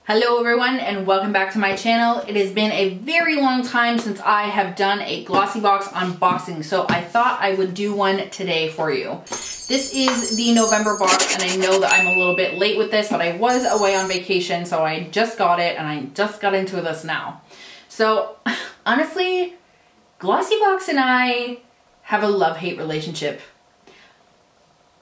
Hello everyone and welcome back to my channel. It has been a very long time since I have done a Glossybox unboxing, so I thought I would do one today for you. This is the November box, and I know that I'm a little bit late with this, but I was away on vacation, so I just got it and I just got into this now. So honestly, Glossybox and I have a love-hate relationship.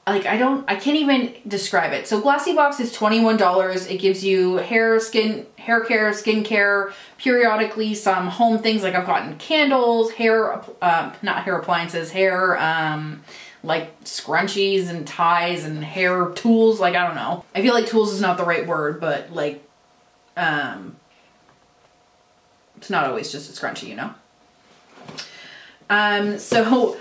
Like, I can't even describe it. So Glossybox is $21. It gives you hair care, skincare, periodically some home things. Like I've gotten candles, not hair appliances, like scrunchies and ties and hair tools. Like, I don't know. I feel like tools is not the right word, but like, it's not always just a scrunchie, you know? So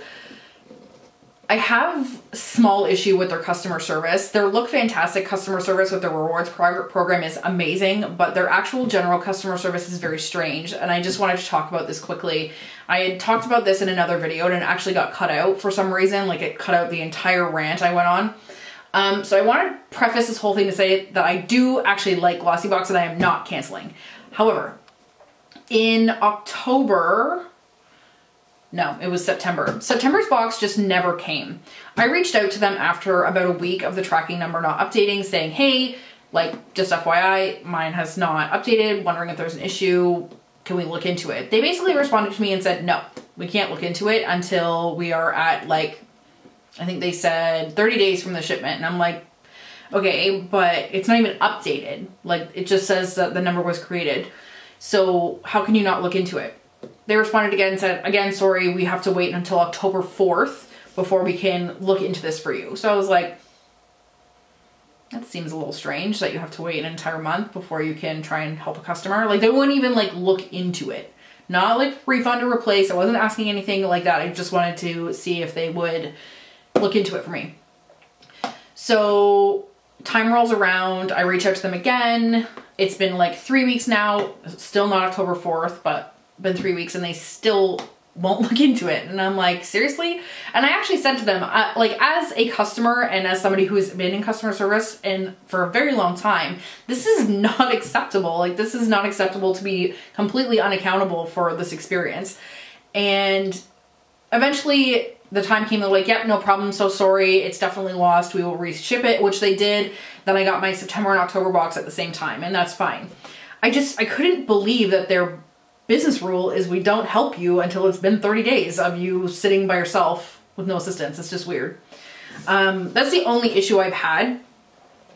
I have a small issue with their customer service. Their look fantastic customer service with their rewards program is amazing, but their actual general customer service is very strange. And I just wanted to talk about this quickly. I had talked about this in another video and it actually got cut out for some reason. Like, it cut out the entire rant I went on. So I want to preface this whole thing to say that I do actually like Glossybox and I am not canceling. However, in October, no, it was September. September's box just never came. I reached out to them after about a week of the tracking number not updating, saying, hey, like, just FYI, mine has not updated, wondering if there's an issue, can we look into it? They basically responded to me and said, no, we can't look into it until we are at, like, I think they said 30 days from the shipment. And I'm like, okay, but it's not even updated. Like, it just says that the number was created. So how can you not look into it? They responded again and said, again, sorry, we have to wait until October 4th before we can look into this for you. So I was like, that seems a little strange that you have to wait an entire month before you can try and help a customer. Like, they wouldn't even like look into it. Not like refund or replace. I wasn't asking anything like that. I just wanted to see if they would look into it for me. So time rolls around. I reach out to them again. It's been like 3 weeks now. Still not October 4th, but been 3 weeks and they still won't look into it. And I'm like, seriously? And I actually said to them, like, as a customer and as somebody who's been in customer service and for a very long time, this is not acceptable. Like, this is not acceptable to be completely unaccountable for this experience. And eventually the time came, they're like, yep, no problem, so sorry, it's definitely lost, we will reship it, which they did. Then I got my September and October box at the same time, and that's fine. I couldn't believe that their business rule is we don't help you until it's been 30 days of you sitting by yourself with no assistance. It's just weird. That's the only issue I've had.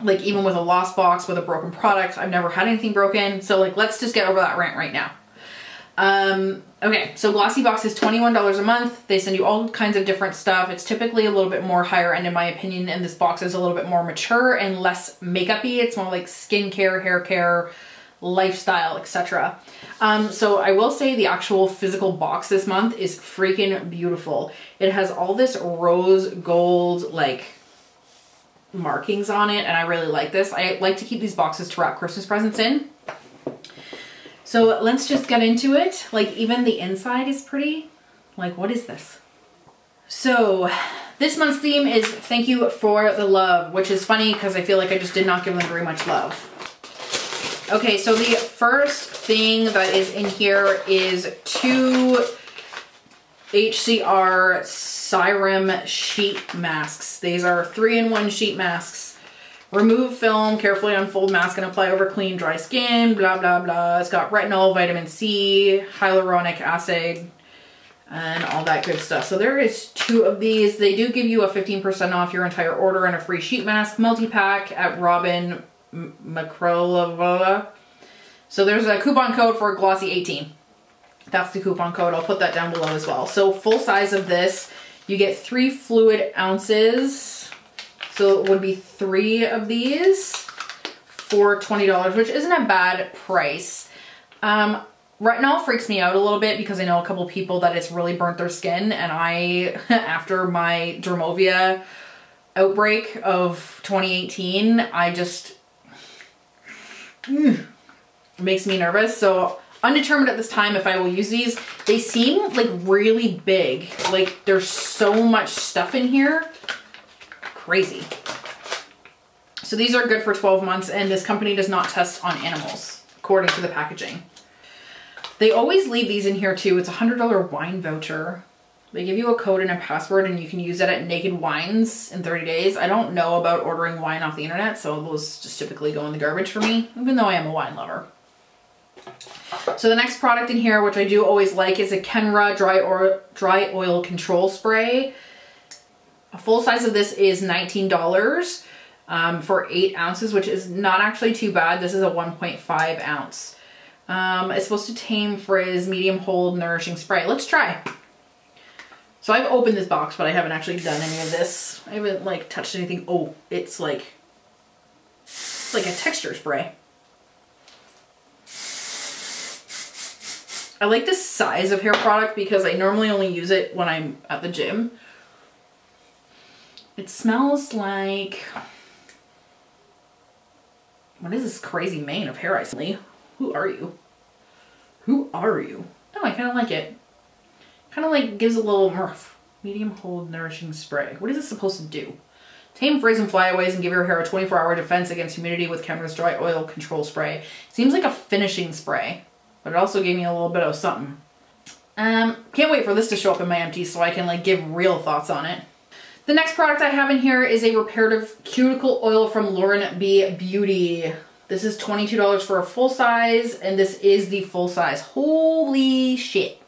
Like, even with a lost box, with a broken product, I've never had anything broken. So like, let's just get over that rant right now. Okay, so Glossybox is $21 a month. They send you all kinds of different stuff. It's typically a little bit more higher end in my opinion, and this box is a little bit more mature and less makeup-y. It's more like skincare, hair care, lifestyle, etc. So I will say the actual physical box this month is freaking beautiful. It has all this rose gold like markings on it, and I really like this. I like to keep these boxes to wrap Christmas presents in. So let's just get into it. Like, even the inside is pretty. Like, what is this? So this month's theme is thank you for the love, which is funny because I feel like I just did not give them very much love. Okay, so the first thing that is in here is 2 HCR Serum sheet masks. These are 3-in-1 sheet masks. Remove film, carefully unfold mask and apply over clean, dry skin, blah, blah, blah. It's got retinol, vitamin C, hyaluronic acid, and all that good stuff. So there is 2 of these. They do give you a 15% off your entire order and a free sheet mask multi-pack at Robin Macrolavola. So there's a coupon code for Glossy18. That's the coupon code. I'll put that down below as well. So full size of this, you get 3 fluid ounces. So it would be 3 of these for $20, which isn't a bad price. Retinol freaks me out a little bit because I know a couple people that it's really burnt their skin, and I, after my dermovia outbreak of 2018, I just, it makes me nervous. So undetermined at this time if I will use these. They seem like really big. Like, there's so much stuff in here. Crazy. So these are good for 12 months and this company does not test on animals, according to the packaging. They always leave these in here too. It's a $100 wine voucher. They give you a code and a password and you can use it at Naked Wines in 30 days. I don't know about ordering wine off the internet, so those just typically go in the garbage for me, even though I am a wine lover. So the next product in here, which I do always like, is a Kenra dry oil control spray. A full size of this is $19 for 8 ounces, which is not actually too bad. This is a 1.5 ounce. It's supposed to tame, frizz, medium hold, nourishing spray. Let's try. So I've opened this box, but I haven't actually done any of this. I haven't like touched anything. Oh, it's like a texture spray. I like this size of hair product because I normally only use it when I'm at the gym. It smells like, what is this crazy mane of hair I see? Who are you? Who are you? Oh, I kind of like it. Kind of like gives a little medium hold nourishing spray. What is this supposed to do? Tame, frizz, and flyaways and give your hair a 24-hour defense against humidity with Kenra's dry oil control spray. Seems like a finishing spray, but it also gave me a little bit of something. Can't wait for this to show up in my empties so I can like give real thoughts on it. The next product I have in here is a reparative cuticle oil from Lauren B Beauty. This is $22 for a full size, and this is the full size. Holy shit.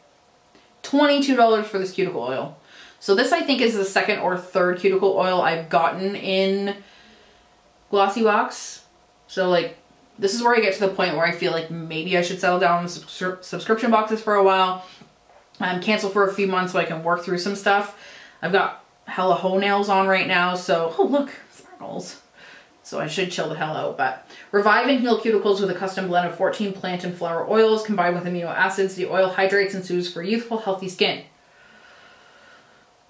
$22 for this cuticle oil. So this I think is the second or third cuticle oil I've gotten in Glossybox. So like this is where I get to the point where I feel like maybe I should settle down on subscription boxes for a while. Cancel for a few months so I can work through some stuff. I've got hella hoe nails on right now, so oh look, sparkles. So I should chill the hell out, but revive and heal cuticles with a custom blend of 14 plant and flower oils combined with amino acids. The oil hydrates and soothes for youthful, healthy skin.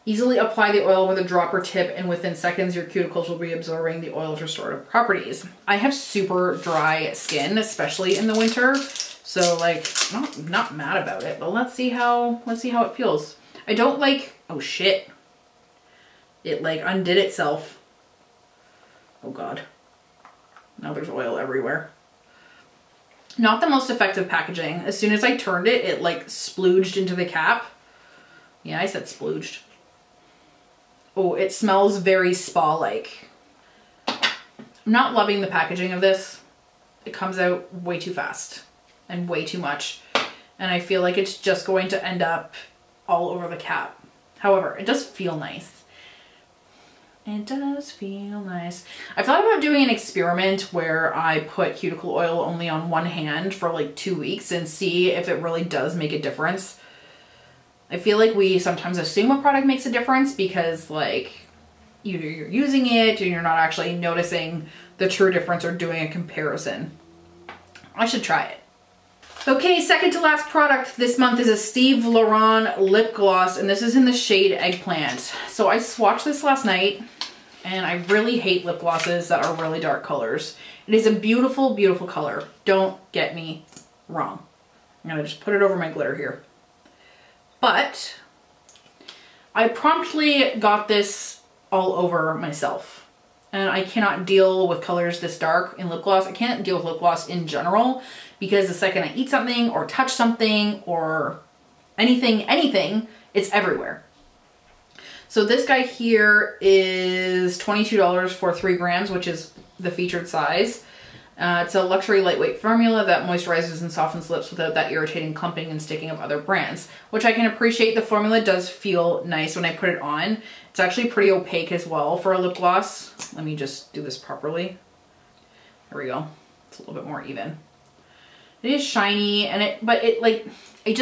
Easily apply the oil with a dropper tip and within seconds your cuticles will be absorbing the oil's restorative properties. I have super dry skin, especially in the winter. So like, not mad about it, but let's see how it feels. I don't like, oh shit. It like undid itself. Oh God. Now there's oil everywhere. Not the most effective packaging. As soon as I turned it, it like splooged into the cap. Yeah, I said splooged. Oh, it smells very spa-like. I'm not loving the packaging of this. It comes out way too fast and way too much. And I feel like it's just going to end up all over the cap. However, it does feel nice. It does feel nice. I thought about doing an experiment where I put cuticle oil only on one hand for like 2 weeks and see if it really does make a difference. I feel like we sometimes assume a product makes a difference because like either you're using it and you're not actually noticing the true difference or doing a comparison. I should try it. Okay, second to last product this month is a Steve Laurent lip gloss, and this is in the shade Eggplant. So I swatched this last night, and I really hate lip glosses that are really dark colors. It is a beautiful, beautiful color. Don't get me wrong. I'm gonna just put it over my glitter here. But I promptly got this all over myself. And I cannot deal with colors this dark in lip gloss. I can't deal with lip gloss in general because the second I eat something or touch something or anything, it's everywhere. So this guy here is $22 for 3 grams, which is the featured size. It's a luxury lightweight formula that moisturizes and softens lips without that irritating clumping and sticking of other brands, which I can appreciate. The formula does feel nice when I put it on. It's actually pretty opaque as well for a lip gloss. Let me just do this properly. There we go. It's a little bit more even. It is shiny and you're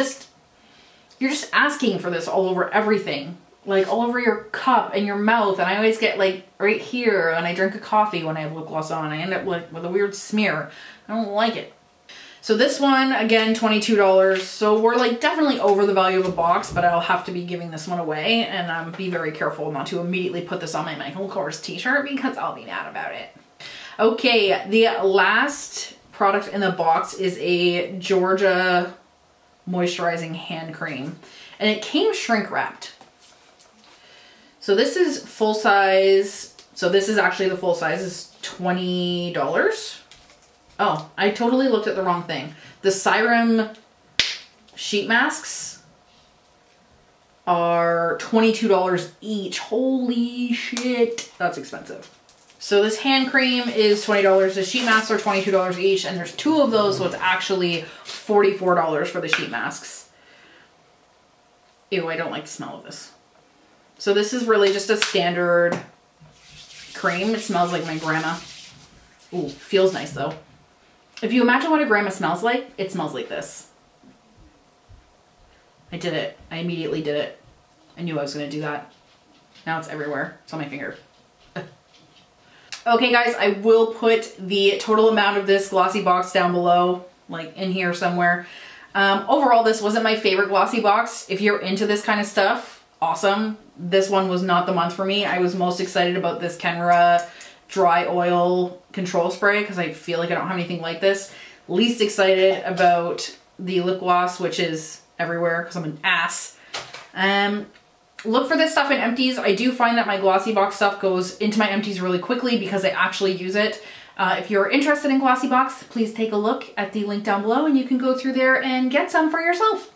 just asking for this all over everything. Like all over your cup and your mouth, and I always get like right here when I drink a coffee when I have lip gloss on. I end up like with a weird smear. I don't like it. So this one, again, $22. So we're like definitely over the value of a box, but I'll have to be giving this one away and be very careful not to immediately put this on my Michael Kors t-shirt because I'll be mad about it. Okay, the last product in the box is a Georgia moisturizing hand cream, and it came shrink wrapped. So this is full size So this is actually the full size, is $20. Oh, I totally looked at the wrong thing. The Serum sheet masks are $22 each. Holy shit, that's expensive. So this hand cream is $20. The sheet masks are $22 each, and there's 2 of those, so it's actually $44 for the sheet masks. Ew, I don't like the smell of this. So this is really just a standard cream. It smells like my grandma. Ooh, feels nice though. If you imagine what a grandma smells like, it smells like this. I did it. I immediately did it. I knew I was gonna do that. Now it's everywhere. It's on my finger. Okay guys, I will put the total amount of this Glossybox down below, like in here somewhere. Overall, this wasn't my favorite Glossybox. If you're into this kind of stuff, awesome. This one was not the month for me. I was most excited about this Kenra dry oil control spray because I feel like I don't have anything like this. Least excited about the lip gloss, which is everywhere because I'm an ass. Look for this stuff in empties. I do find that my Glossybox stuff goes into my empties really quickly because I actually use it. If you're interested in Glossybox, please take a look at the link down below and you can go through there and get some for yourself.